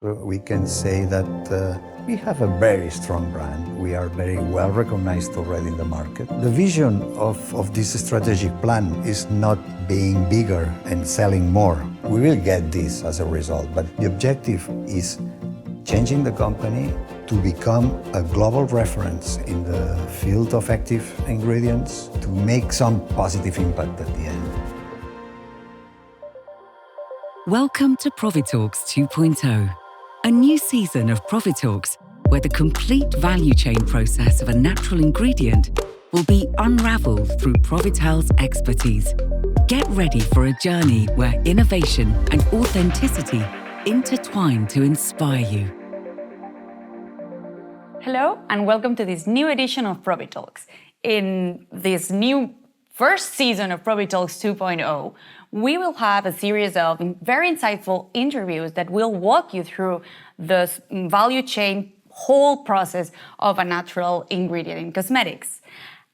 We can say that we have a very strong brand. We are very well recognized already in the market. The vision of this strategic plan is not being bigger and selling more. We will get this as a result, but the objective is changing the company to become a global reference in the field of active ingredients to make some positive impact at the end. Welcome to Provitalks 2.0, a new season of Provitalks where the complete value chain process of a natural ingredient will be unraveled through Provital's expertise. Get ready for a journey where innovation and authenticity intertwine to inspire you. Hello, and welcome to this new edition of Provitalks. In this new first season of Provitalks 2.0, we will have a series of very insightful interviews that will walk you through the value chain whole process of a natural ingredient in cosmetics.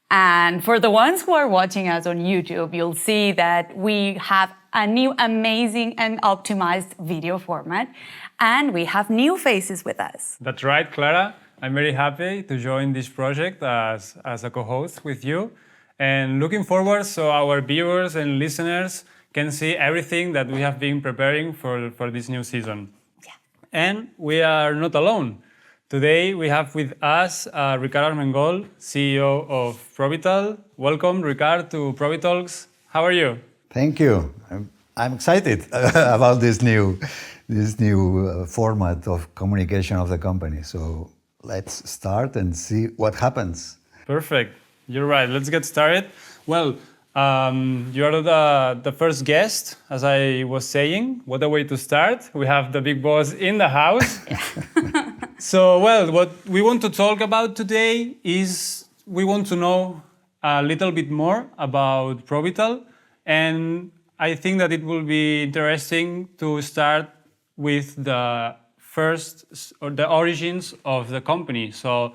And for the ones who are watching us on YouTube, you'll see that we have a new amazing and optimized video format, and we have new faces with us. That's right, Clara. I'm very happy to join this project as a co-host with you, and looking forward so our viewers and listeners can see everything that we have been preparing for this new season. Yeah. And we are not alone. Today we have with us Ricard Armengol, CEO of Provital. Welcome, Ricard, to Provitalks. How are you? Thank you. I'm excited about this new format of communication of the company. So let's start and see what happens. Perfect. You're right. Let's get started. Well, you are the first guest, as I was saying. What a way to start. We have the big boss in the house. So, well, what we want to talk about today is we want to know a little bit more about Provital. And I think that it will be interesting to start with the origins of the company. So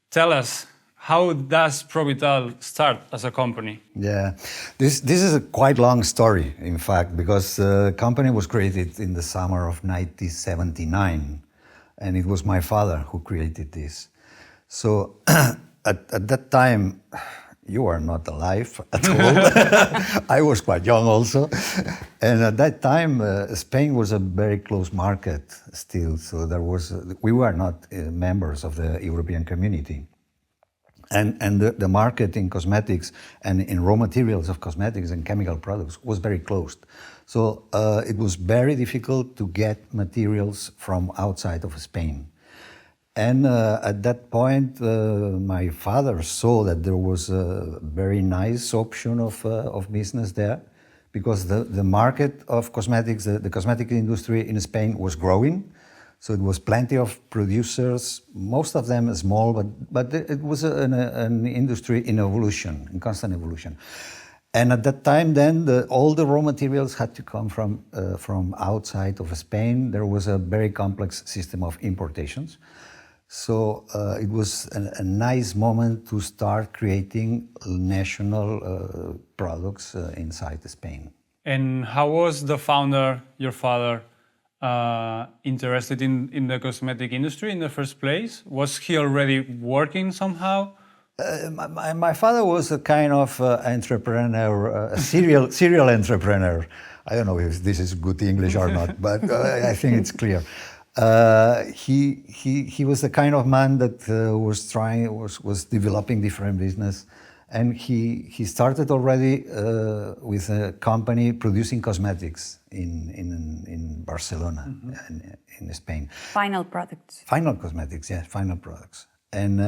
tell us, how does Provital start as a company? Yeah, this is a quite long story, in fact, because the company was created in the summer of 1979, and it was my father who created this. So at that time, you were not alive at all. I was quite young also. And at that time, Spain was a very close market still. So we were not members of the European community. And the market in cosmetics and in raw materials of cosmetics and chemical products was very closed. So it was very difficult to get materials from outside of Spain. And at that point, my father saw that there was a very nice option of business there, because the market of cosmetics, the cosmetic industry in Spain was growing. So it was plenty of producers, most of them small, but it was an industry in evolution, in constant evolution. And at that time, then all the raw materials had to come from outside of Spain. There was a very complex system of importations. So it was a nice moment to start creating national products inside Spain. And how was the founder, your father, interested in the cosmetic industry in the first place? Was he already working somehow? My father was a kind of entrepreneur, a serial entrepreneur. I don't know if this is good English or not, but I think it's clear. He was the kind of man that was developing different business, and he started already with a company producing cosmetics in Barcelona, in Spain. Final products. Final cosmetics, yeah, final products. And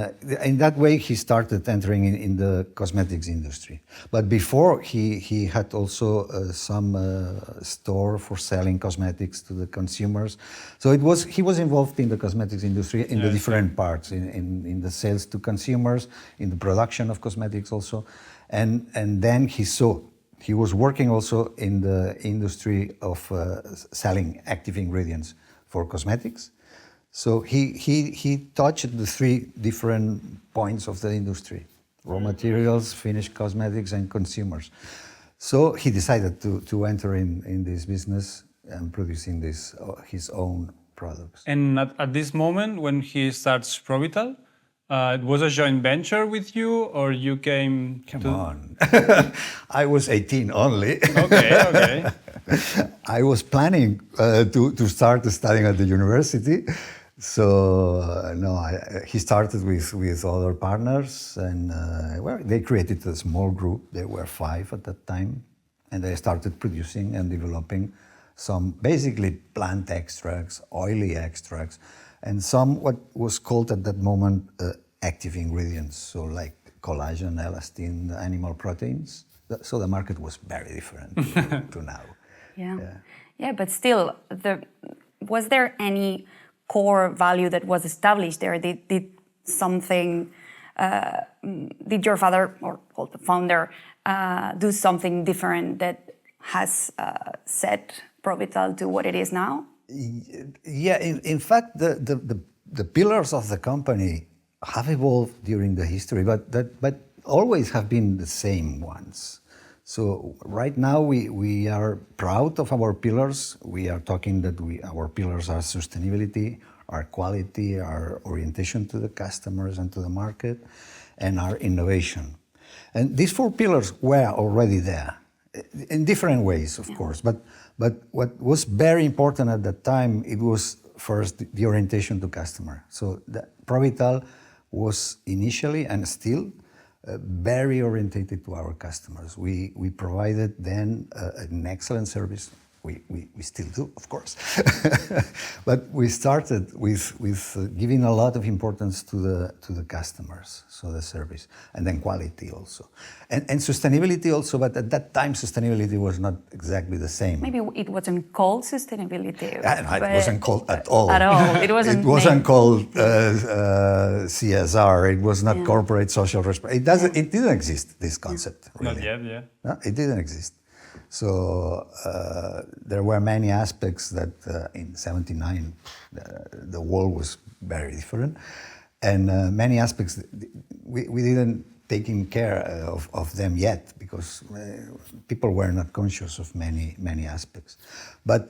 in that way, he started entering in the cosmetics industry. But before, he had also some store for selling cosmetics to the consumers. So he was involved in the cosmetics industry in the different parts, in the sales to consumers, in the production of cosmetics also. And then he was working also in the industry of selling active ingredients for cosmetics. So he touched the three different points of the industry: raw materials, finished cosmetics, and consumers. So he decided to enter in this business and producing his own products. And at this moment, when he starts Provital, it was a joint venture with you, or you came Come on. I was 18 only. Okay. I was planning to start studying at the university. So, he started with other partners, and they created a small group. There were 5 at that time, and they started producing and developing some basically plant extracts, oily extracts, and some what was called at that moment active ingredients, so like collagen, elastin, animal proteins. So the market was very different to now. Yeah, but still, was there any core value that was established there? Did something, did your father or the founder do something different that has set Provital to what it is now? Yeah, in fact, the pillars of the company have evolved during the history, but always have been the same ones. So right now we are proud of our pillars. We are talking that our pillars are sustainability, our quality, our orientation to the customers and to the market, and our innovation. And these 4 pillars were already there, in different ways, of course. But what was very important at that time, it was first the orientation to customer. So the Provital was initially and still very orientated to our customers. We provided then an excellent service. We still do, of course. But we started with giving a lot of importance to the customers, so the service, and then quality also. And sustainability also, but at that time sustainability was not exactly the same. Maybe it wasn't called sustainability. It wasn't called at all. At all. It wasn't called CSR. It was not corporate social responsibility. It didn't exist, this concept, really. Not yet, yeah. No, it didn't exist. So there were many aspects that in '79 the world was very different, and many aspects we didn't taken care of them yet because people were not conscious of many aspects. But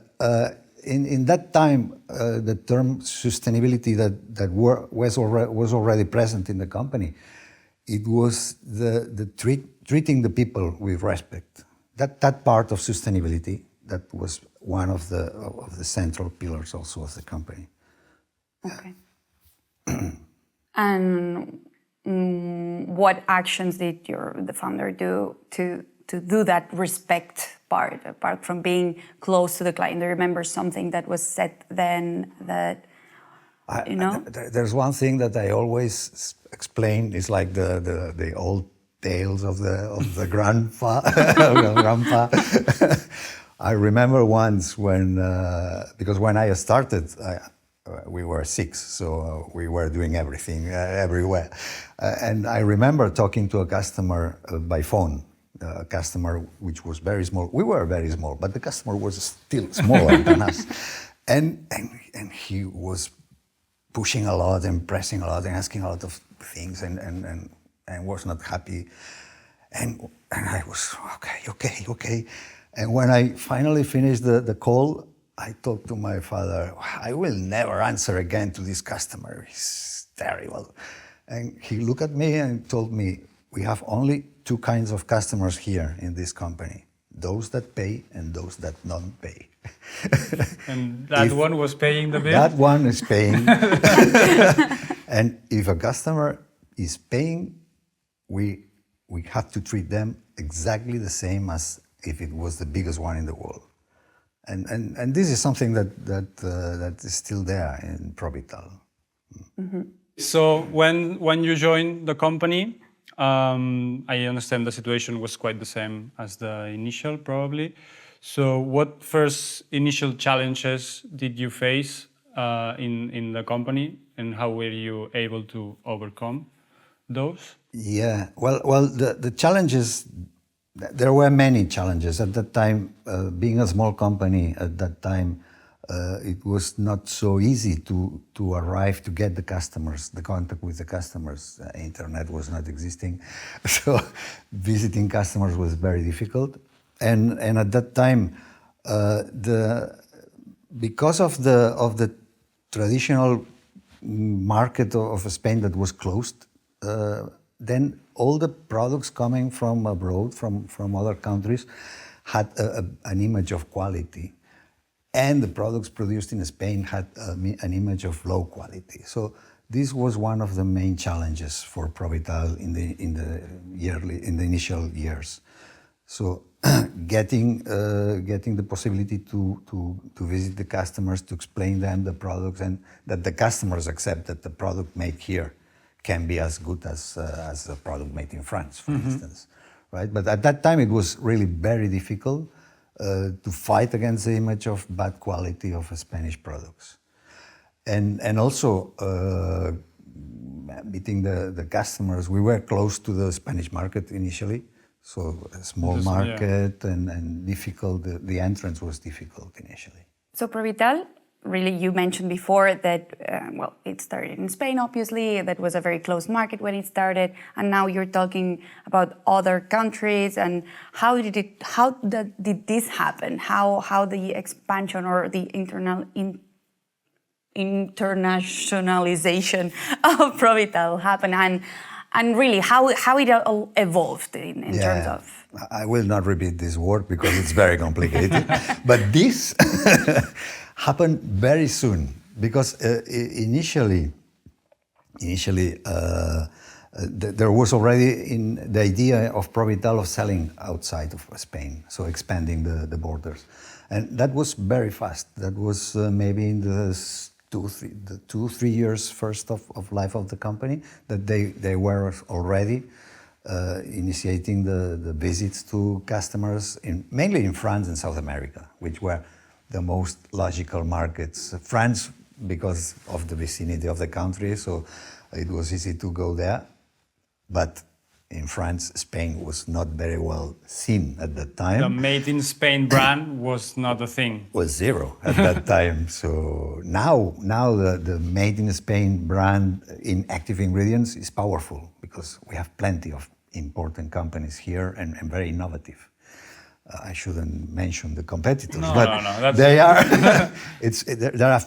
in that time, the term sustainability that was already present in the company, it was the treating the people with respect. That part of sustainability, that was one of the central pillars also of the company. Okay. And what actions did the founder do to do that respect part, apart from being close to the client? Do you remember something that was said then that, you know? There's one thing that I always explain, is like the old tales of the grandpa. Grandpa. I remember once when, because when I started, we were 6, so we were doing everything everywhere. And I remember talking to a customer by phone, a customer which was very small. We were very small, but the customer was still smaller than us. And he was pushing a lot and pressing a lot and asking a lot of things and was not happy. And I was, okay. And when I finally finished the call, I talked to my father, I will never answer again to this customer. He's terrible. And he looked at me and told me, we have only 2 kinds of customers here in this company, those that pay and those that don't pay. And that one was paying the bill? That one is paying. And if a customer is paying, we have to treat them exactly the same as if it was the biggest one in the world. And this is something that is still there in Provital. Mm-hmm. So when you joined the company, I understand the situation was quite the same as the initial, probably. So what first initial challenges did you face in the company, and how were you able to overcome those? Yeah, well, the challenges, there were many challenges at that time. Being a small company at that time, it was not so easy to arrive to get the customers, the contact with the customers. Internet was not existing, so visiting customers was very difficult. And at that time, because of the traditional market of Spain that was closed. Then all the products coming from abroad, from other countries, had an image of quality. And the products produced in Spain had an image of low quality. So this was one of the main challenges for Provital in the initial years. So getting the possibility to visit the customers, to explain them the products, and that the customers accept that the product made here can be as good as a product made in France, for instance, right? But at that time, it was really very difficult to fight against the image of bad quality of Spanish products, and also meeting the customers. We were close to the Spanish market initially, so a small market and difficult. The entrance was difficult initially. So Provital, really, you mentioned before that, it started in Spain, obviously. That was a very closed market when it started. And now you're talking about other countries. And how did this happen? How the expansion or the internationalization of Provital happened? And really, how it evolved in terms of... I will not repeat this word because it's very complicated. But this happened very soon because initially there was already in the idea of Provital of selling outside of Spain, so expanding the borders. And that was very fast. That was maybe in the 2-3 years first of life of the company that they were already initiating the visits to customers mainly in France and South America, which were the most logical markets. France, because of the vicinity of the country, so it was easy to go there. But in France, Spain was not very well seen at that time. The Made in Spain brand was not a thing. Was zero at that time. So now the Made in Spain brand in active ingredients is powerful because we have plenty of important companies here and very innovative. I shouldn't mention the competitors, but they are. There are a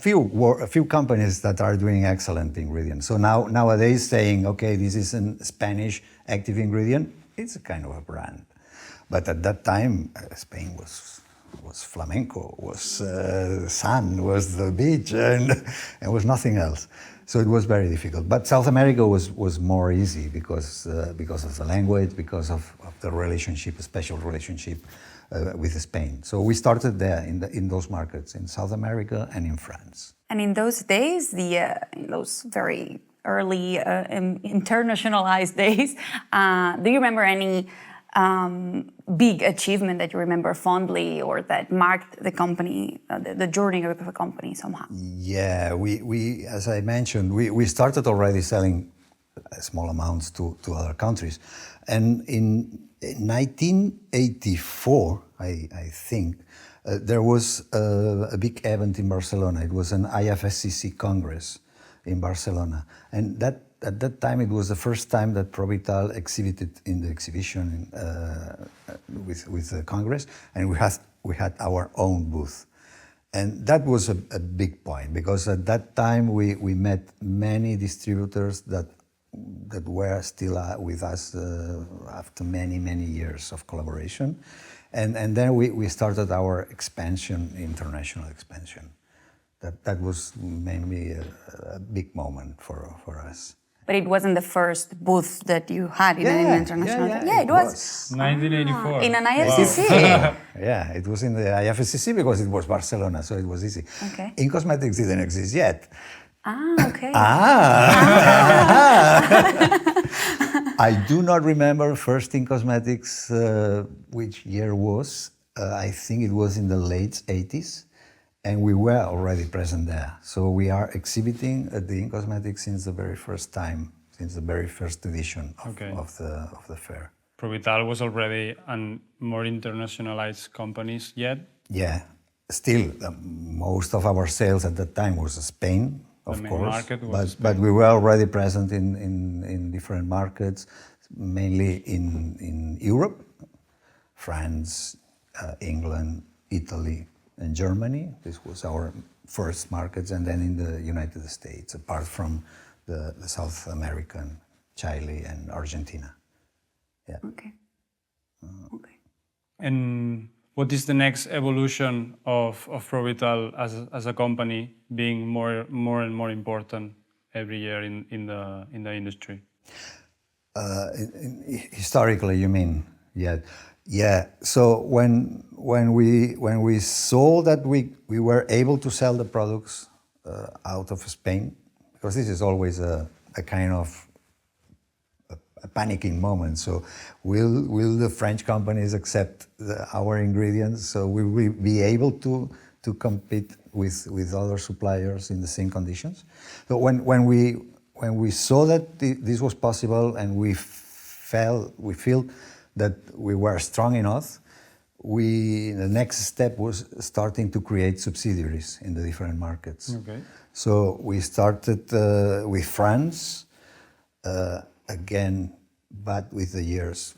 few companies that are doing excellent ingredients. So nowadays, saying, okay, this is a Spanish active ingredient, it's a kind of a brand. But at that time, Spain was flamenco, was sun, was the beach, and was nothing else. So it was very difficult. But South America was more easy because of the language, because of the relationship, a special relationship with Spain. So we started there in those markets, in South America and in France. And in those days, in those very early internationalized days, do you remember any big achievement that you remember fondly or that marked the company, the journey of the company somehow? Yeah, we as I mentioned, we started already selling small amounts to other countries. And in 1984, I think, there was a big event in Barcelona. It was an IFSCC Congress in Barcelona. And at that time, it was the first time that Provital exhibited in the exhibition with the Congress, and we had our own booth. And that was a big point, because at that time we met many distributors that were still with us after many years of collaboration. And then we started our expansion, international expansion. That was mainly a big moment for us. But it wasn't the first booth that you had in an international... Yeah, it was. 1984. In an IFCC. Wow. Yeah, it was in the IFSCC because it was Barcelona, so it was easy. Okay. In cosmetics, didn't exist yet. Okay. I do not remember first in cosmetics which year was. I think it was in the late 80s. And we were already present there. So we are exhibiting at the In Cosmetics since the very first time, since the very first edition of the fair. Provital was already a more internationalized companies yet? Yeah, still most of our sales at that time was Spain, of course. Market was but we were already present in different markets, mainly in Europe, France, England, Italy, and Germany. This was our first markets, and then in the United States, apart from the South American, Chile and Argentina. Yeah. Okay. Okay. And what is the next evolution of Provital as a company being more and more important every year in the industry? Historically, you mean? Yeah. Yeah. So when we saw that we were able to sell the products out of Spain, because this is always a kind of a panicking moment. So will the French companies accept our ingredients? So will we be able to compete with other suppliers in the same conditions? So when we saw that this was possible, and we feel that we were strong enough, the next step was starting to create subsidiaries in the different markets. Okay. So we started with France, again, but with the years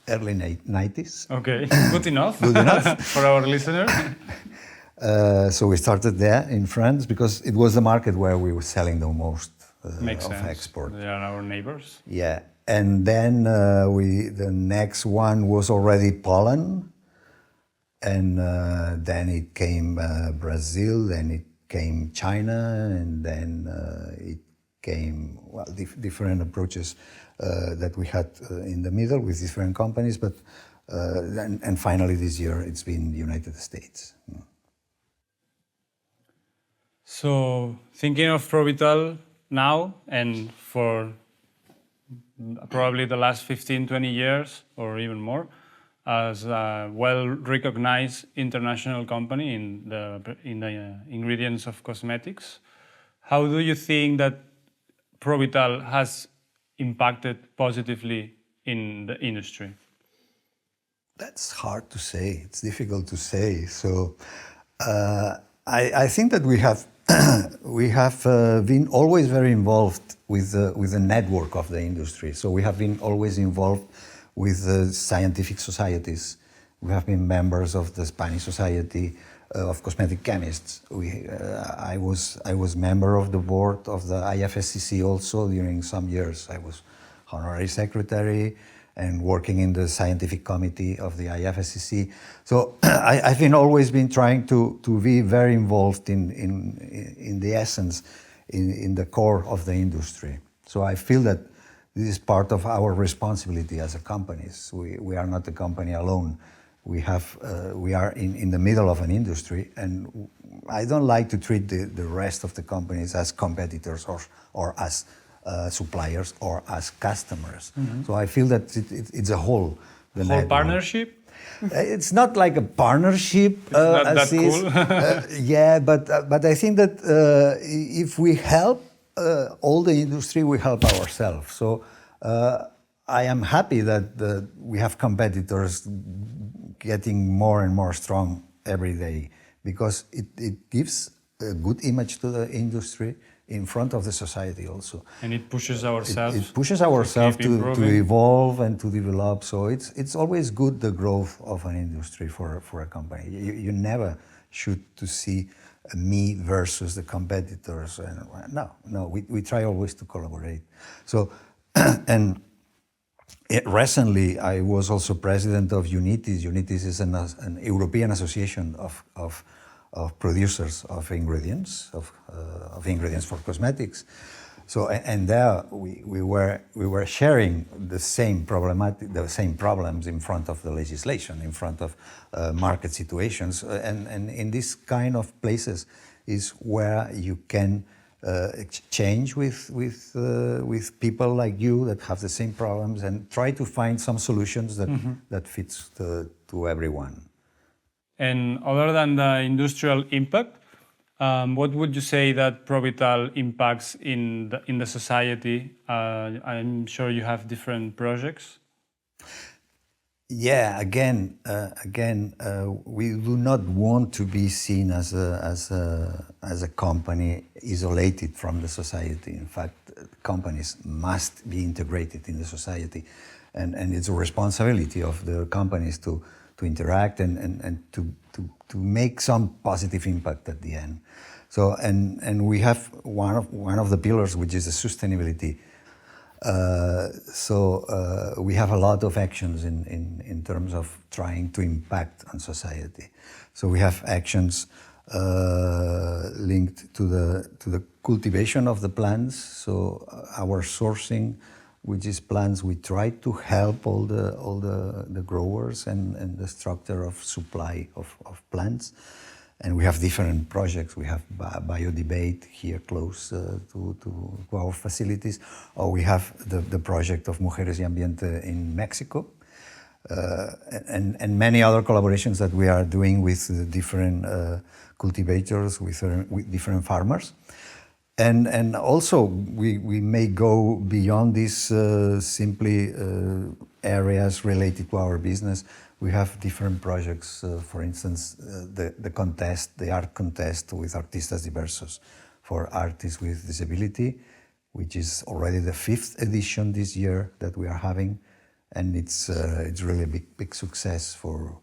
early 90s. Okay, good enough. Good enough. For our listeners. So we started there in France because it was the market where we were selling the most Makes of sense. export. They are our neighbors. Yeah, and then the next one was already Poland, and then it came Brazil, then it came China, and then it came different approaches that we had in the middle with different companies, but and finally this year it's been the United States. So thinking of Provital now and for probably the last 15, 20 years or even more, as a well-recognized international company in the ingredients of cosmetics, how do you think that Provital has impacted positively in the industry? That's hard to say. It's difficult to say. So I think that we have been always very involved with the network of the industry. So we have been always involved with the scientific societies. We have been members of the Spanish Society of Cosmetic Chemists. I was member of the board of the IFSCC also during some years. I was honorary secretary and working in the scientific committee of the IFSCC. So I've always been trying to be very involved in the essence, in the core of the industry. So I feel that this is part of our responsibility as a company. We are not a company alone. We are in the middle of an industry, and I don't like to treat the rest of the companies as competitors or as suppliers or as customers. Mm-hmm. So I feel that it's a whole. The whole partnership? It's not like a partnership. It's not that cool. Yeah, but I think that if we help all the industry, we help ourselves. So I am happy that we have competitors getting more and more strong every day, because it gives a good image to the industry in front of the society also. And it pushes ourselves. It pushes ourselves to evolve and to develop. So it's always good, the growth of an industry for a company. You never should to see me versus the competitors. No, we try always to collaborate. So, and recently I was also president of UNITIS. UNITIS is an European association of producers of ingredients, of ingredients for cosmetics. So, and there we were sharing the same problems in front of the legislation, in front of market situations, and in this kind of places is where you can exchange with people like you that have the same problems and try to find some solutions that fits to everyone. And other than the industrial impact, what would you say that Provital impacts in the society? I'm sure you have different projects. Yeah, again, we do not want to be seen as a company isolated from the society. In fact, companies must be integrated in the society, and it's a responsibility of the companies to interact and to make some positive impact at the end. So and we have one of the pillars, which is the sustainability. We have a lot of actions in terms of trying to impact on society. So we have actions linked to the cultivation of the plants. So our sourcing, which is plants, we try to help all the growers and the structure of supply of plants. And we have different projects. We have biodebate here close to our facilities, or we have the project of Mujeres y Ambiente in Mexico, and many other collaborations that we are doing with different cultivators, with different farmers. And also we may go beyond these simply areas related to our business. We have different projects, for instance, the art contest with Artistas Diversos for artists with disability, which is already the 5th edition this year that we are having, and it's really a big success for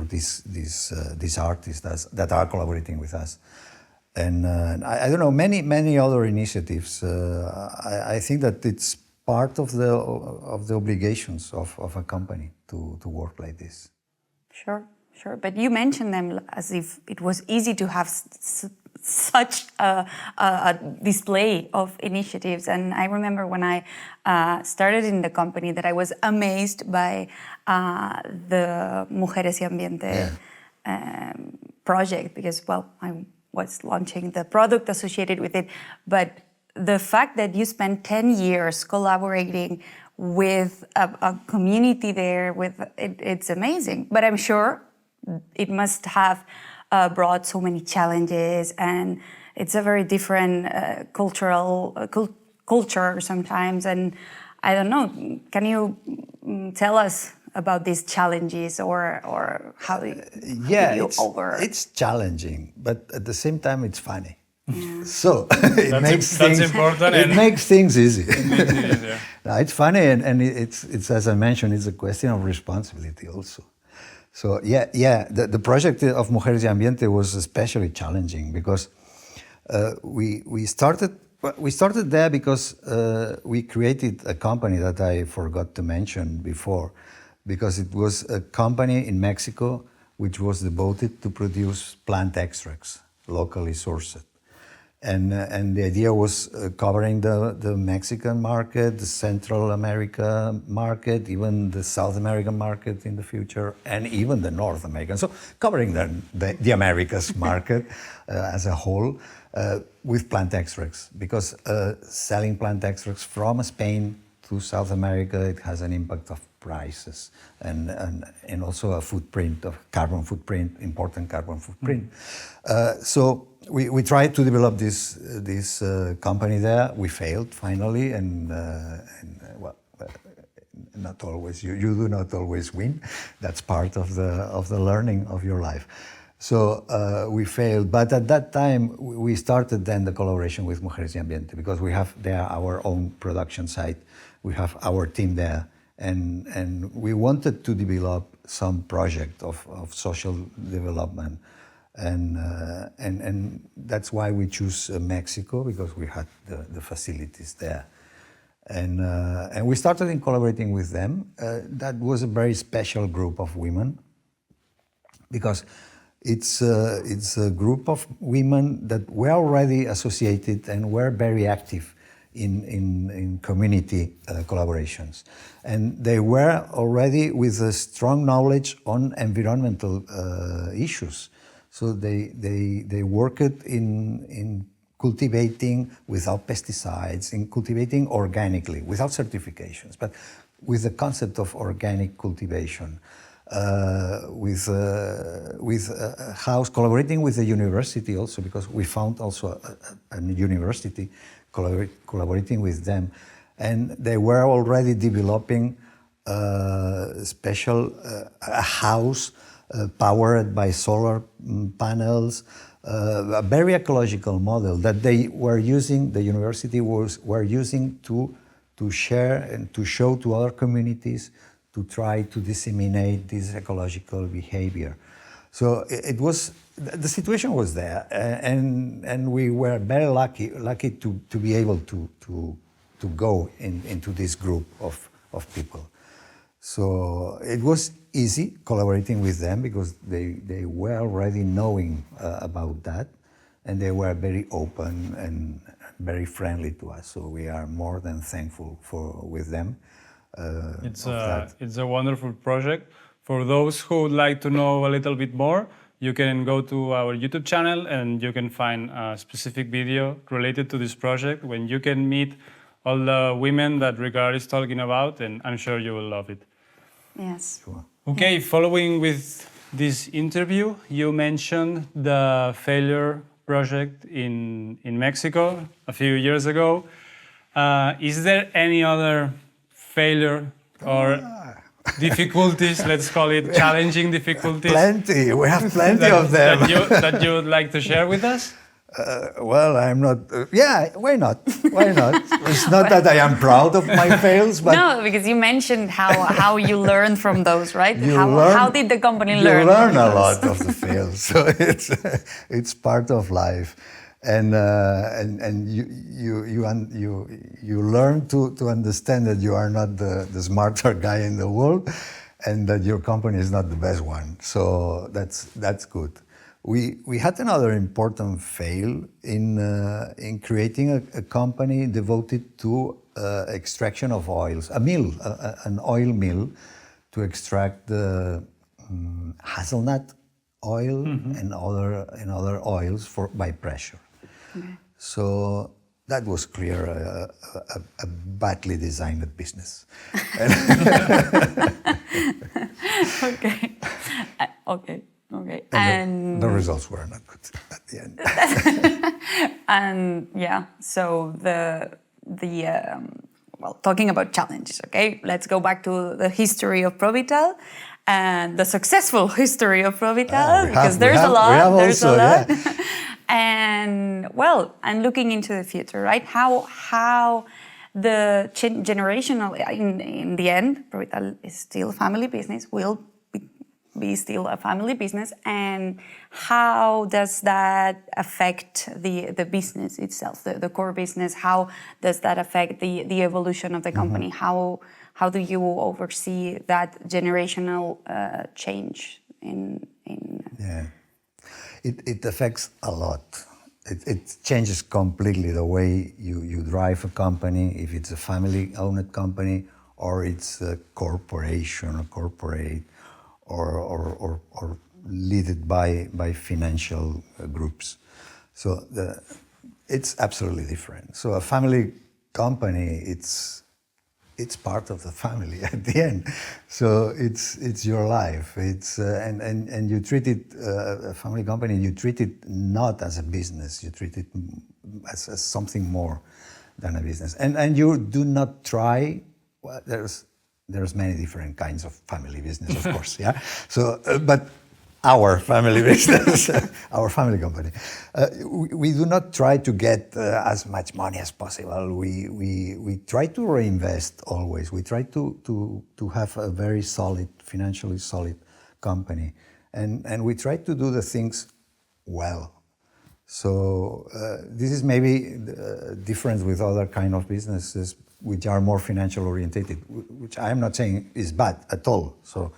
these artists that are collaborating with us. And I don't know, many other initiatives. I think that it's part of the obligations of a company to work like this. Sure. But you mentioned them as if it was easy to have such a display of initiatives. And I remember when I started in the company that I was amazed by the Mujeres y Ambiente project because, well, I was launching the product associated with it. But the fact that you spent 10 years collaborating with a community there, it's amazing. But I'm sure it must have brought so many challenges, and it's a very different culture sometimes. And I don't know, can you tell us about these challenges or how you it's challenging, but at the same time it's funny. Yeah. So it makes things easy. It's funny, and it's as I mentioned, it's a question of responsibility also. So the project of Mujeres y Ambiente was especially challenging because we started there because we created a company that I forgot to mention before, because it was a company in Mexico which was devoted to produce plant extracts, locally sourced. And the idea was covering the Mexican market, the Central America market, even the South American market in the future, and even the North American. So covering the Americas market as a whole with plant extracts, because selling plant extracts from Spain to South America, it has an impact of prices and also a footprint of carbon footprint, important carbon footprint. So we tried to develop this company there. We failed finally, and not always. You do not always win. That's part of the learning of your life. So we failed, but at that time we started then the collaboration with Mujeres y Ambiente, because we have there our own production site. We have our team there, and we wanted to develop some project of social development. And that's why we choose Mexico, because we had the facilities there, and we started in collaborating with them. That was a very special group of women, because it's a group of women that were already associated and were very active in community collaborations, and they were already with a strong knowledge on environmental issues. So they worked in cultivating without pesticides, in cultivating organically, without certifications, but with the concept of organic cultivation, with a house, collaborating with the university also, because we found also a university collaborating with them. And they were already developing special a house powered by solar panels, a very ecological model that they were using, the university were using to share and to show to other communities, to try to disseminate this ecological behavior. So it was, the situation was there, and we were very lucky to be able to go into this group of people. So it was easy collaborating with them because they were already knowing about that, and they were very open and very friendly to us. So we are more than thankful with them. It's a wonderful project. For those who would like to know a little bit more, you can go to our YouTube channel and you can find a specific video related to this project when you can meet all the women that Ricard is talking about, and I'm sure you will love it. Yes. Sure. Okay, following with this interview, you mentioned the failure project in Mexico a few years ago. Is there any other failure or difficulties, let's call it challenging difficulties? Plenty, we have plenty of them. that you would like to share with us? Well, I'm not. Yeah, why not? Why not? It's not that I am proud of my fails, but No, because you mentioned how you learned from those, right? You How did the company learn? You learn from a those? lot of the fails, so it's part of life, and you learn to understand that you are not the smarter guy in the world, and that your company is not the best one. So that's good. We had another important fail in creating a company devoted to extraction of oils, an oil mill to extract the hazelnut oil and other oils by pressure. Okay. So that was clear a badly designed business. Okay. Okay. Okay. And the results were not good at the end. And yeah, so well, talking about challenges, okay, let's go back to the history of Provital and the successful history of Provital, because there's a lot. There's a lot. Yeah. And well, and looking into the future, right? How the generational, in the end, Provital is still a family business, will be still a family business, and how does that affect the business itself, the core business? How does that affect the evolution of the company? How do you oversee that generational change in? Yeah, it affects a lot. It changes completely the way you drive a company, if it's a family-owned company or it's a corporation, a corporate, or led by financial groups. So it's absolutely different. So a family company, it's part of the family at the end. So it's your life. It's and you treat it, a family company, you treat it not as a business. You treat it as something more than a business. And you do not try. Well, there's many different kinds of family business, of course, yeah. So, but our family business, our family company, we do not try to get as much money as possible. We try to reinvest always. We try to have a very solid, financially solid company, and we try to do the things well. So this is maybe the difference with other kind of businesses, which are more financial orientated, which I am not saying is bad at all. So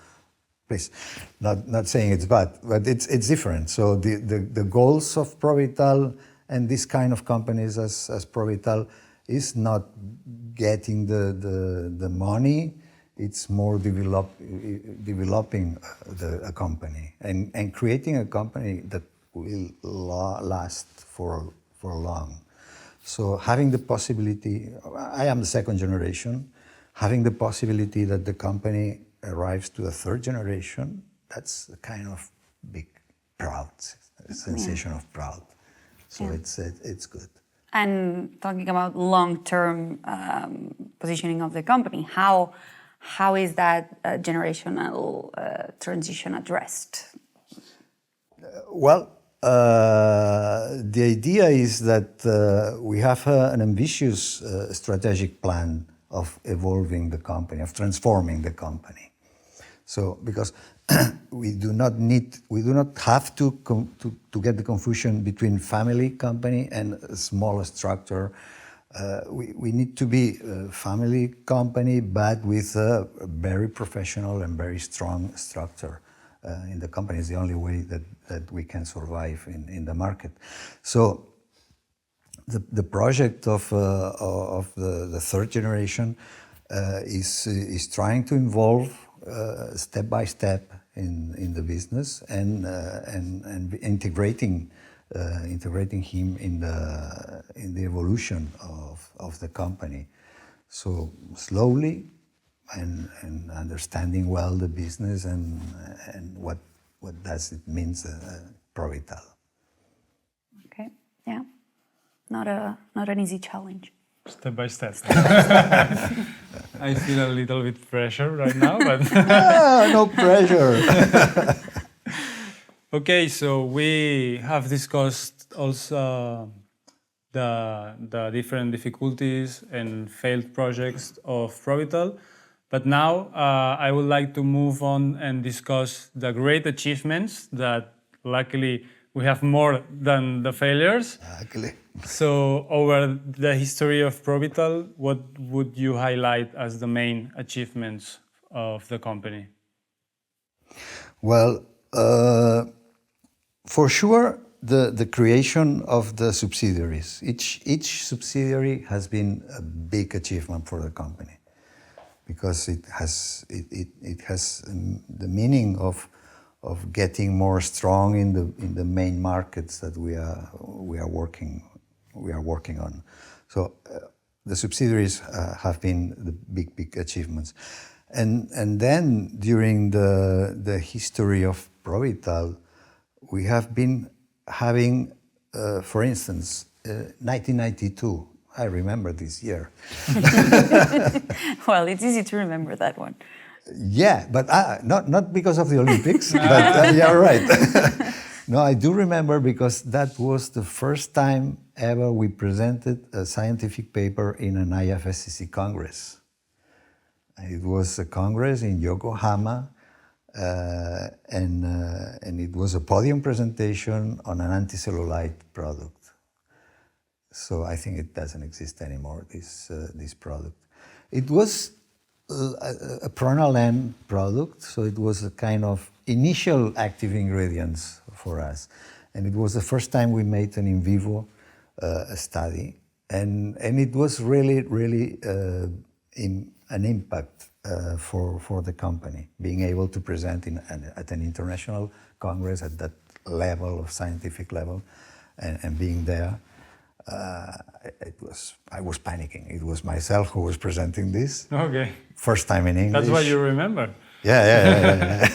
please, not saying it's bad, but it's different. So the goals of Provital and this kind of companies as Provital is not getting the money. It's more developing a company and creating a company that will last for long. So having the possibility, I am the second generation, having the possibility that the company arrives to the third generation, that's a kind of big proud, sensation of proud. So it's good. And talking about long-term positioning of the company, how is that generational transition addressed? Well, the idea is that we have an ambitious strategic plan of evolving the company, of transforming the company. So, because we do not have to get the confusion between family company and a smaller structure. We need to be a family company, but with a very professional and very strong structure in the company. Is the only way that we can survive in the market. So the project of the third generation is trying to involve step by step in the business and integrating him in the evolution of the company. So slowly and understanding well the business and what does it means Provital. Okay, yeah, not an easy challenge. Step by step. I feel a little bit pressure right now, but no pressure. okay, so we have discussed also the different difficulties and failed projects of Provital, but now I would like to move on and discuss the great achievements that luckily we have more than the failures. Luckily. So over the history of Provital, what would you highlight as the main achievements of the company? Well, for sure, the creation of the subsidiaries. Each subsidiary has been a big achievement for the company because it has the meaning of getting more strong in the main markets that we are working on. So the subsidiaries have been the big achievements, and then during the history of Provital, we have been having, for instance, 1992. I remember this year. Well, it's easy to remember that one. Yeah, but not because of the Olympics, but yeah, right. No, I do remember because that was the first time ever we presented a scientific paper in an IFSCC Congress. It was a Congress in Yokohama, and it was a podium presentation on an anticellulite product. So I think it doesn't exist anymore, this product. It was a pronalen product, so it was a kind of initial active ingredients for us. And it was the first time we made an in vivo study. And it was really an impact for the company, being able to present at an international congress at that level of scientific level and being there. I was panicking. It was myself who was presenting this. Okay. First time in English. That's what you remember. Yeah.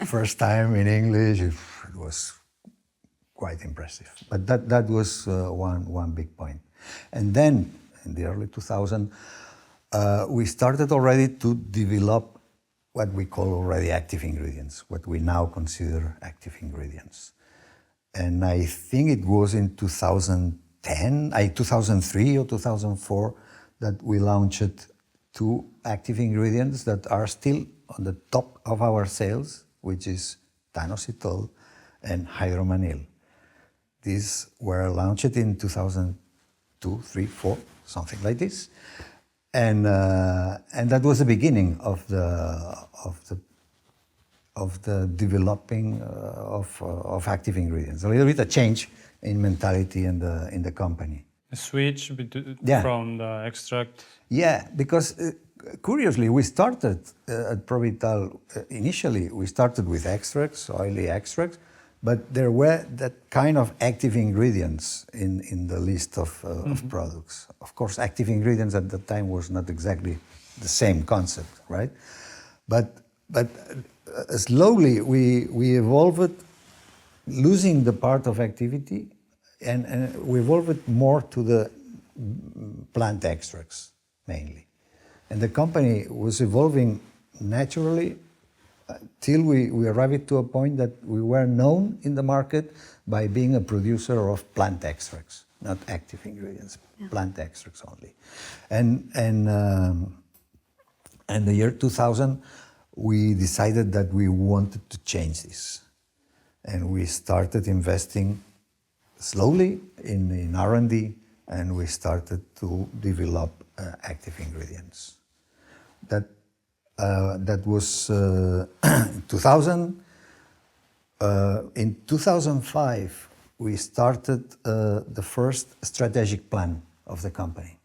First time in English. It was quite impressive. But that was one big point. And then in the early 2000s, we started already to develop what we call already active ingredients, what we now consider active ingredients. And I think it was in 2003 or 2004 that we launched 2 active ingredients that are still on the top of our sales, which is tanosytol and hydromanil. These were launched in 2002, 3, 4, something like this. And that was the beginning of the developing of active ingredients. A little bit a change in mentality in the company. A switch from the extract. Yeah, because curiously we started at Provital initially. We started with extracts, oily extracts, but there were that kind of active ingredients in the list of products. Of course, active ingredients at that time was not exactly the same concept, right? But slowly we evolved, losing the part of activity, and we evolved more to the plant extracts mainly. And the company was evolving naturally till we arrived to a point that we were known in the market by being a producer of plant extracts, not active ingredients, plant extracts only. And the year 2000, we decided that we wanted to change this. And we started investing slowly in R&D, and we started to develop active ingredients. That was 2000. In 2005, we started the first strategic plan of the company.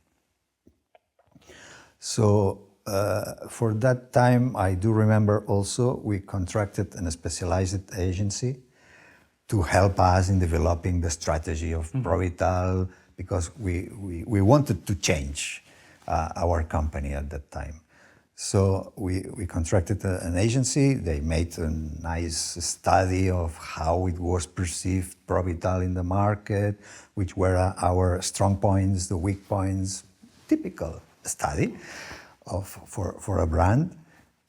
So for that time, I do remember also we contracted a specialized agency to help us in developing the strategy of Provital, because we wanted to change our company at that time. So we contracted an agency. They made a nice study of how it was perceived, Provital, in the market, which were our strong points, the weak points, typical study for a brand.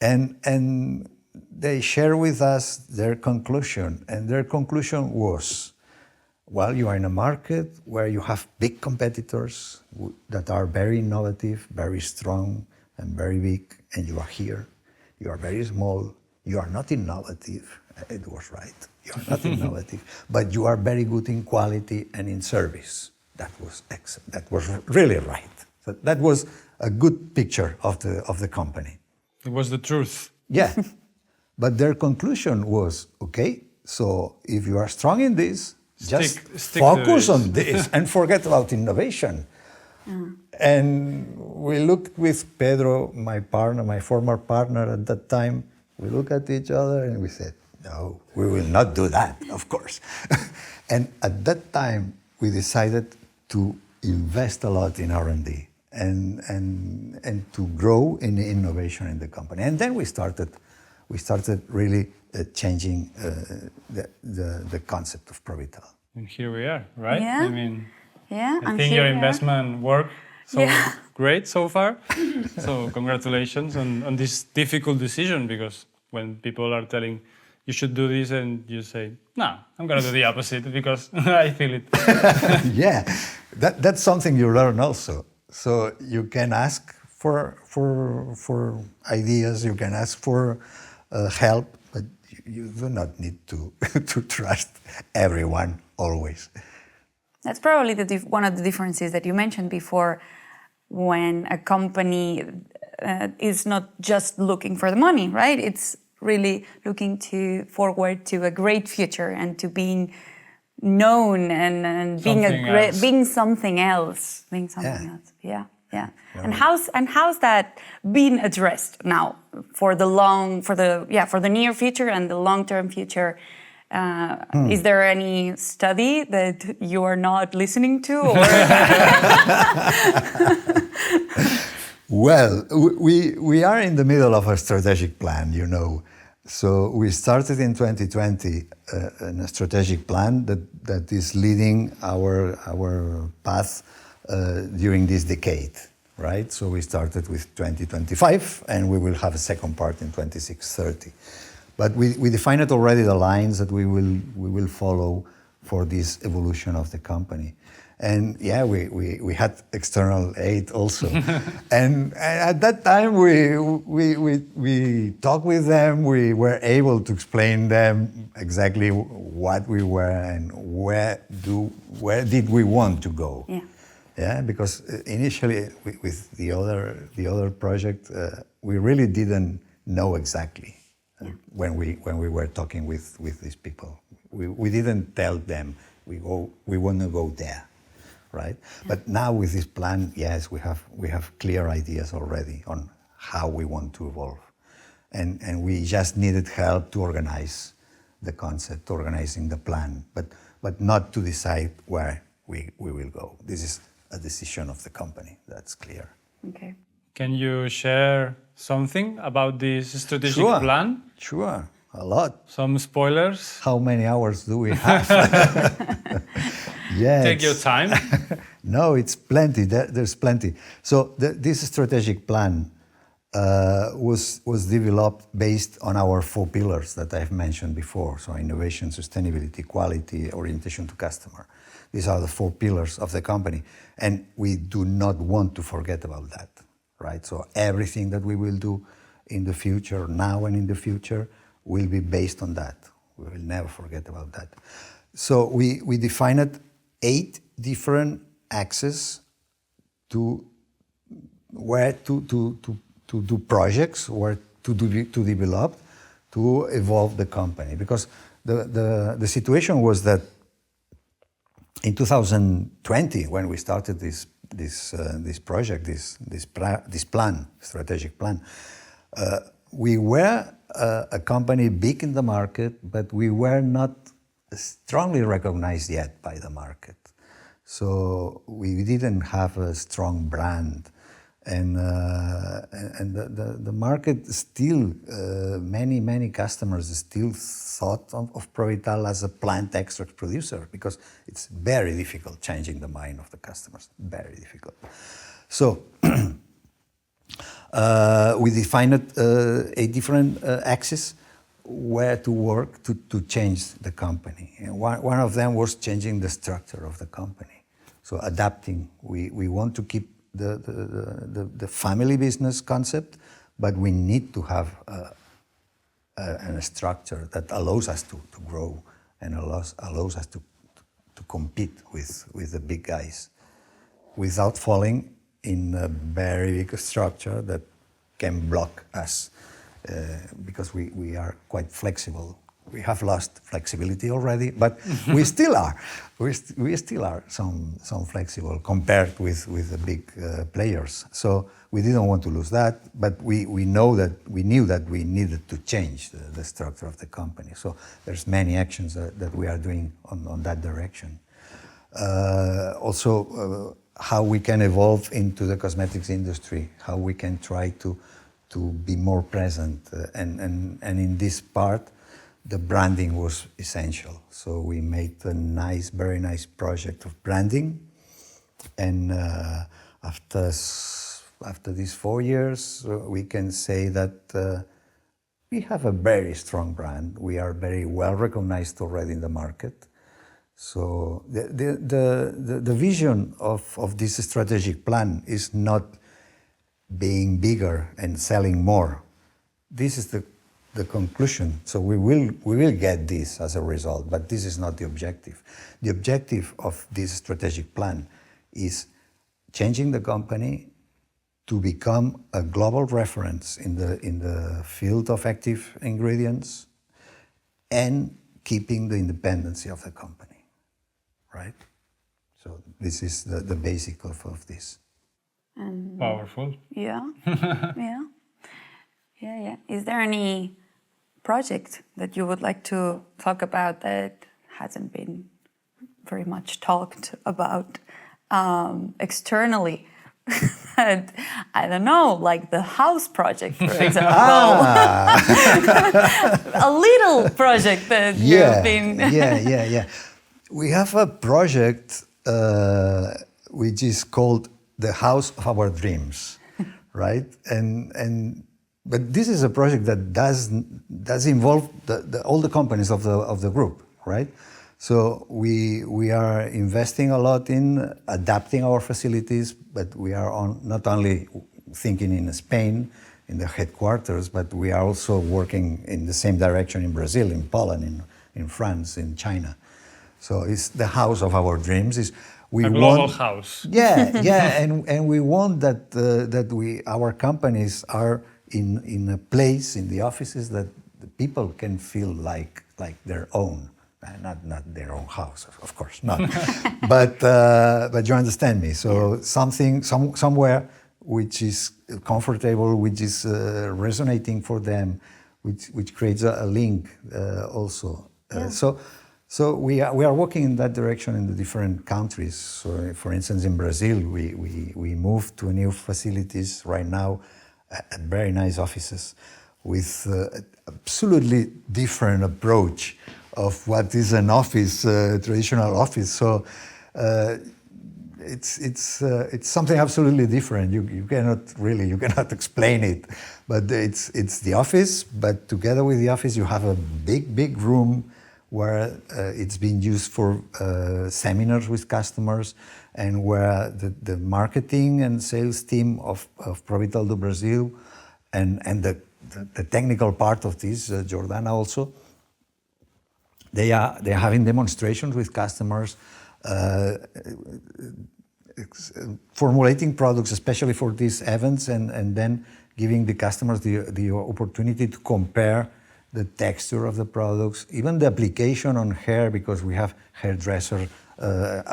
And they share with us their conclusion. And their conclusion was, well, you are in a market where you have big competitors that are very innovative, very strong, and very big, and you are here. You are very small. You are not innovative. It was right. You are not innovative, but you are very good in quality and in service. That was excellent. That was really right. So that was a good picture of the company. It was the truth. Yeah, but their conclusion was, okay, so if you are strong in this, just stick focus to on this and forget about innovation. And we looked with Pedro, my partner, my former partner at that time, we looked at each other and we said, no, we will not do that, of course. And at that time, we decided to invest a lot in R&D and to grow in innovation in the company. And then we started really changing the concept of Provital. And here we are, right? Yeah. I mean, Yeah, I think your investment worked great so far. So congratulations on this difficult decision, because when people are telling you should do this and you say, no, I'm going to do the opposite because I feel it. Yeah, that's something you learn also. So you can ask for ideas, you can ask for help, but you do not need to trust everyone always. That's probably one of the differences that you mentioned before, when a company is not just looking for the money, right? It's really looking forward to a great future and to being known and being something else. Yeah. And how's that being addressed now for the near future and the long-term future? Is there any study that you are not listening to? Or Well, we are in the middle of a strategic plan, you know. So we started in 2020 a strategic plan that is leading our path during this decade, right? So we started with 2025, and we will have a second part in 26-30. But we defined already the lines that we will follow for this evolution of the company. And yeah, we had external aid also. and at that time, we talked with them. We were able to explain them exactly what we were and where did we want to go. Yeah, because initially with the other project, we really didn't know exactly. When we were talking with these people, we didn't tell them we want to go there, right? But now with this plan, yes, we have clear ideas already on how we want to evolve, and we just needed help to organize the concept, organizing the plan, but not to decide where we will go. This is a decision of the company. That's clear. Okay. Can you share something about this strategic plan? Sure, a lot. Some spoilers? How many hours do we have? Yeah. Take your time. No, it's plenty. There's plenty. So this strategic plan was developed based on our 4 pillars that I've mentioned before. So innovation, sustainability, quality, orientation to customer. These are the 4 pillars of the company. And we do not want to forget about that, right? So everything that we will do in the future, now and in the future, will be based on that. We will never forget about that. So we defined 8 different axes to where to do projects, where to develop, to evolve the company. Because the situation was that in 2020, when we started this project, this plan, strategic plan, we were a company big in the market, but we were not strongly recognized yet by the market. So we didn't have a strong brand, and the market still, many customers still thought of Provital as a plant extract producer, because it's very difficult changing the mind of the customers, very difficult. So we defined 8 different axes where to work to change the company. And one of them was changing the structure of the company. So adapting, we want to keep the family business concept, but we need to have a structure that allows us to grow and allows us to compete with the big guys without falling in a very big structure that can block us, because we are quite flexible. We have lost flexibility already, but we still are. We still are some flexible compared with the big players. So we didn't want to lose that, but we knew that we needed to change the structure of the company. So there's many actions that we are doing on that direction. Also, how we can evolve into the cosmetics industry, how we can try to be more present, and in this part, the branding was essential. So we made a very nice project of branding, and after these 4 years, we can say that we have a very strong brand. We are very well recognized already in the market. So the vision of this strategic plan is not being bigger and selling more. This is the conclusion. So we will get this as a result, but this is not the objective. The objective of this strategic plan is changing the company to become a global reference in the field of active ingredients and keeping the independence of the company, right? So this is the basic of this. Powerful. Yeah, yeah. Is there any project that you would like to talk about that hasn't been very much talked about externally? That, I don't know, like the house project, for example. A little project that you've been... Yeah. We have a project which is called the House of Our Dreams, right? But this is a project that does involve all the companies of the group, right? So we are investing a lot in adapting our facilities, but we are not only thinking in Spain, in the headquarters, but we are also working in the same direction in Brazil, in Poland, in France, in China. So it's the house of our dreams. A global house. Yeah, and we want that our companies are in a place in the offices that the people can feel like their own. Not their own house, of course, not. but you understand me. So somewhere which is comfortable, which is resonating for them, which creates a link also. So we are working in that direction in the different countries. So for instance, in Brazil, we moved to new facilities right now, very nice offices with absolutely different approach of what is an office, traditional office. So it's something absolutely different. You cannot explain it, but it's the office. But together with the office, you have a big room where it's been used for seminars with customers, and where the marketing and sales team of Provital do Brazil and the technical part of this, Jordana also, they're having demonstrations with customers, formulating products especially for these events, and then giving the customers the opportunity to compare the texture of the products, even the application on hair, because we have hairdresser,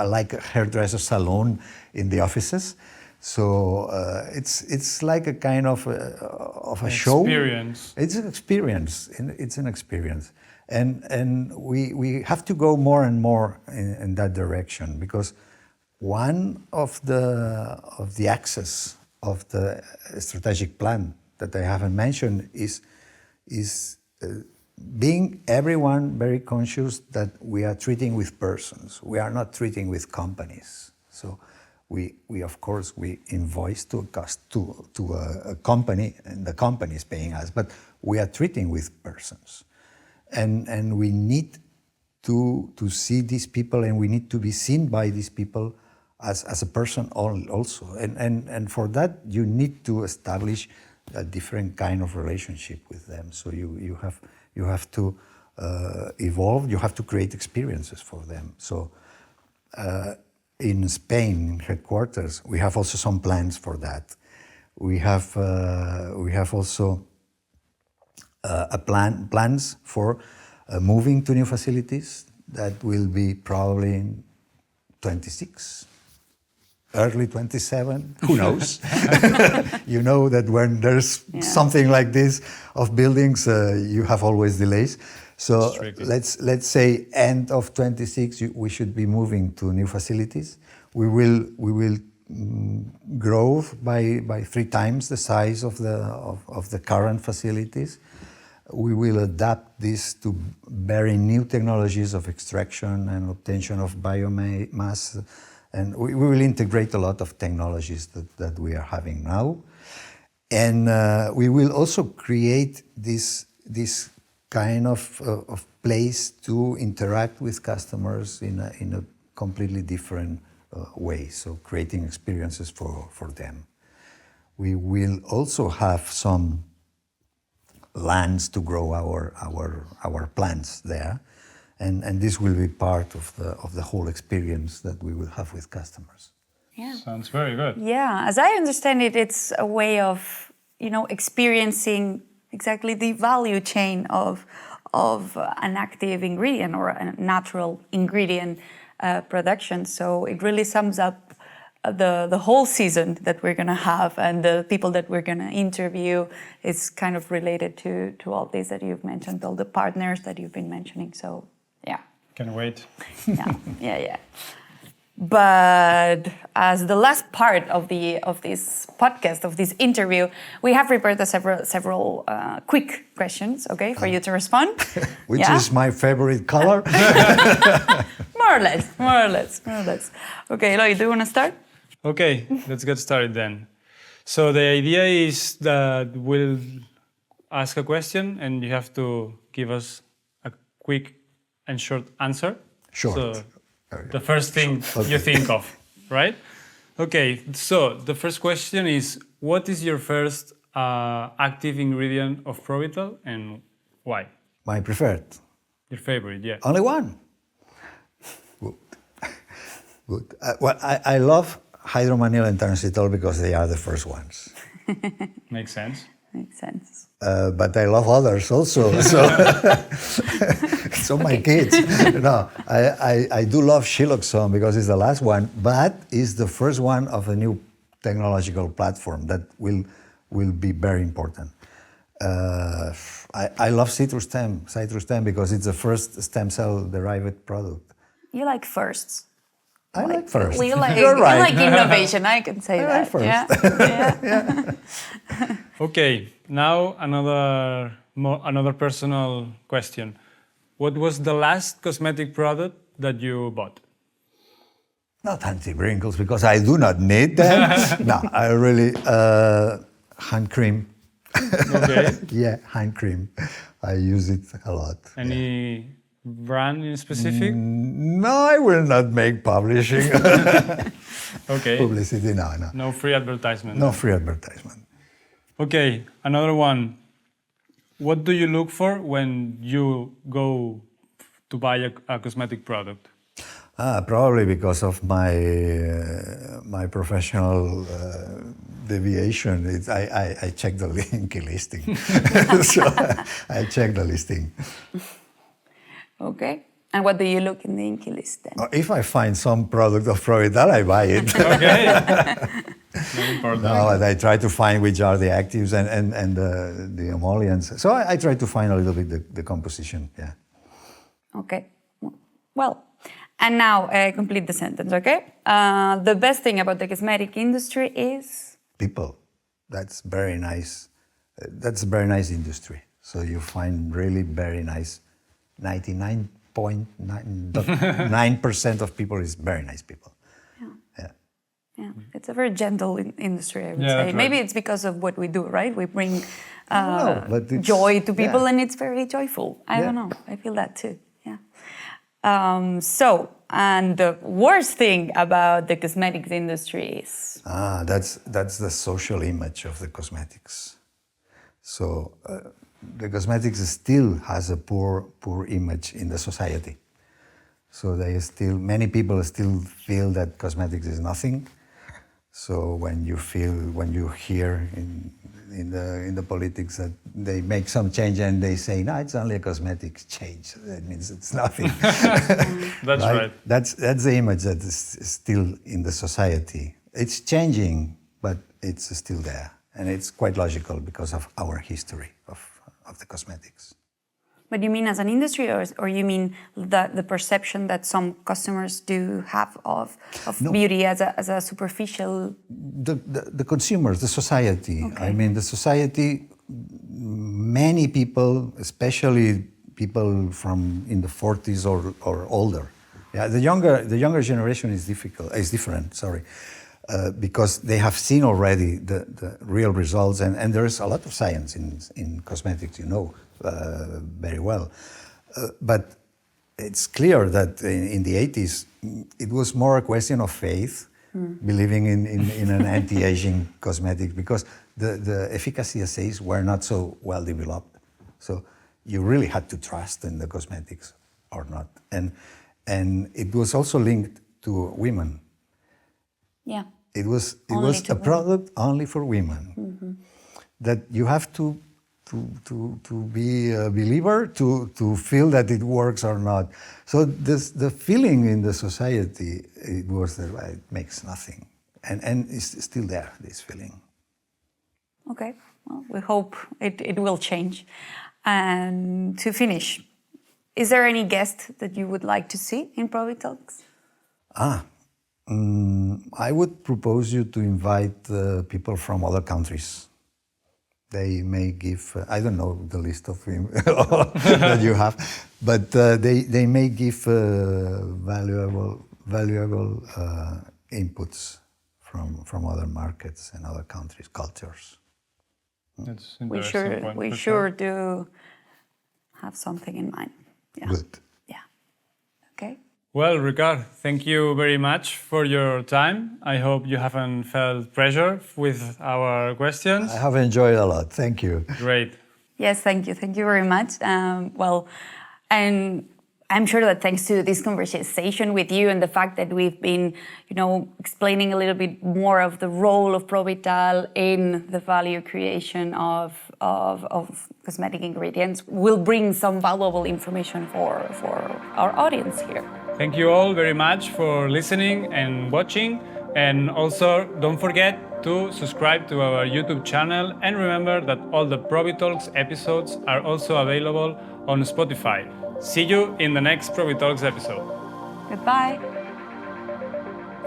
like a hairdresser salon in the offices. So it's like a kind of a show. Experience. It's an experience. It's an experience, and we have to go more and more in that direction, because one of the axes of the strategic plan that I haven't mentioned is being everyone very conscious that we are treating with persons. We are not treating with companies. So we of course we invoice to a company, and the company is paying us, but we are treating with persons, and we need to see these people, and we need to be seen by these people as a person also, and for that you need to establish a different kind of relationship with them. So you have to evolve. You have to create experiences for them. So in Spain, in headquarters, we have also some plans for that. We have also plans for moving to new facilities that will be probably in 26. Early 27, who knows? You know that when there's something like this of buildings, you have always delays. So let's say end of 26, we should be moving to new facilities. We will grow by 3 times the size of the current facilities. We will adapt this to very new technologies of extraction and obtention of biomass. And we will integrate a lot of technologies that we are having now. And we will also create this kind of place to interact with customers in a completely different way, so creating experiences for them. We will also have some lands to grow our plants there. And this will be part of the whole experience that we will have with customers. Yeah. Sounds very good. Yeah, as I understand it, it's a way of, experiencing exactly the value chain of an active ingredient or a natural ingredient production. So it really sums up the whole season that we're going to have, and the people that we're going to interview is kind of related to all this that you've mentioned, all the partners that you've been mentioning. So yeah. Can wait. Yeah. But as the last part of this podcast, of this interview, we have prepared several quick questions, okay, for you to respond. Which is my favorite color. More or less. Okay, Eloi, do you want to start? Okay, let's get started then. So the idea is that we'll ask a question and you have to give us a quick and short answer. Short. So the first thing you think of, right? Okay, so the first question is, what is your first active ingredient of Provital and why? My preferred. Your favorite, yeah. Only one. Good. Well, I love hydromanil and tarancitol because they are the first ones. Makes sense. Makes sense. But I love others also. So my kids. No, I do love Shiloxone because it's the last one, but it's the first one of a new technological platform that will be very important. I love citrus stem because it's the first stem cell derived product. You like firsts. I like first. You're right. You like innovation, I can say I that. like first. Yeah. Okay, now another personal question. What was the last cosmetic product that you bought? Not anti-wrinkles because I do not need them. No, I really hand cream. Okay. Yeah, hand cream. I use it a lot. Any brand in specific? No, I will not make publishing Okay. publicity. No. No free advertisement. No free advertisement. Okay, another one. What do you look for when you go to buy a cosmetic product? Probably because of my my professional deviation. I check the Linky listing. So I check the listing. Okay. And what do you look in the Inky list then? If I find some product of Provital, I buy it. Okay. Very important. No, and I try to find which are the actives and the emollients. So I try to find a little bit the composition. Yeah. Okay. Well, and now complete the sentence, okay? The best thing about the cosmetic industry is? People. That's very nice. That's a very nice industry. So you find really very nice. 99.9% of people is very nice people. Yeah, it's a very gentle industry, I would Yeah, say. that's Maybe right. it's because of what we do, right? We bring but it's- joy to people, yeah. and it's very joyful. I Yeah. don't know. I feel that too. Yeah. And the worst thing about the cosmetics industry is? That's the social image of the cosmetics. So the cosmetics still has a poor image in the society. So many people still feel that cosmetics is nothing. So when you hear in the politics that they make some change and they say, no, it's only a cosmetics change, that means it's nothing. That's right. That's the image that is still in the society. It's changing, but it's still there. And it's quite logical because of our history of the cosmetics. But you mean as an industry, or you mean the perception that some customers do have of No. beauty as a superficial? The consumers, the society. Okay. I mean, the society, many people, especially people from in the 40s or older. Yeah, the younger generation is different. Sorry. Because they have seen already the real results, and there is a lot of science in cosmetics, very well. But it's clear that in the 80s, it was more a question of faith, believing in an anti-aging cosmetic, because the efficacy assays were not so well developed. So you really had to trust in the cosmetics or not. And it was also linked to women. Yeah. It was Only to a women. product only for women. Mm-hmm. That you have to be a believer to feel that it works or not. So the feeling in the society, it was that it makes nothing, and it's still there, this feeling. Okay. Well, we hope it will change. And to finish, is there any guest that you would like to see in Provitalks? I would propose you to invite people from other countries. They may give, I don't know the list of that you have, but they may give valuable inputs from other markets and other countries, cultures. That's We interesting point, we for sure do have something in mind. Yeah. Good. Yeah. Okay. Well, Ricard, thank you very much for your time. I hope you haven't felt pressure with our questions. I have enjoyed a lot. Thank you. Great. Yes, thank you. Thank you very much. And I'm sure that thanks to this conversation with you and the fact that we've been, explaining a little bit more of the role of Provital in the value creation of cosmetic ingredients, will bring some valuable information for our audience here. Thank you all very much for listening and watching. And also, don't forget to subscribe to our YouTube channel. And remember that all the Provitalks episodes are also available on Spotify. See you in the next Provitalks episode. Goodbye.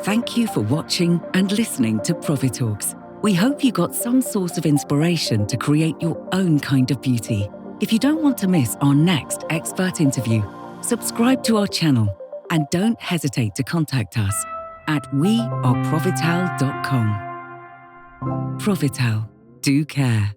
Thank you for watching and listening to Provitalks. We hope you got some source of inspiration to create your own kind of beauty. If you don't want to miss our next expert interview, subscribe to our channel and don't hesitate to contact us at weareprovital.com. Provital. Do care.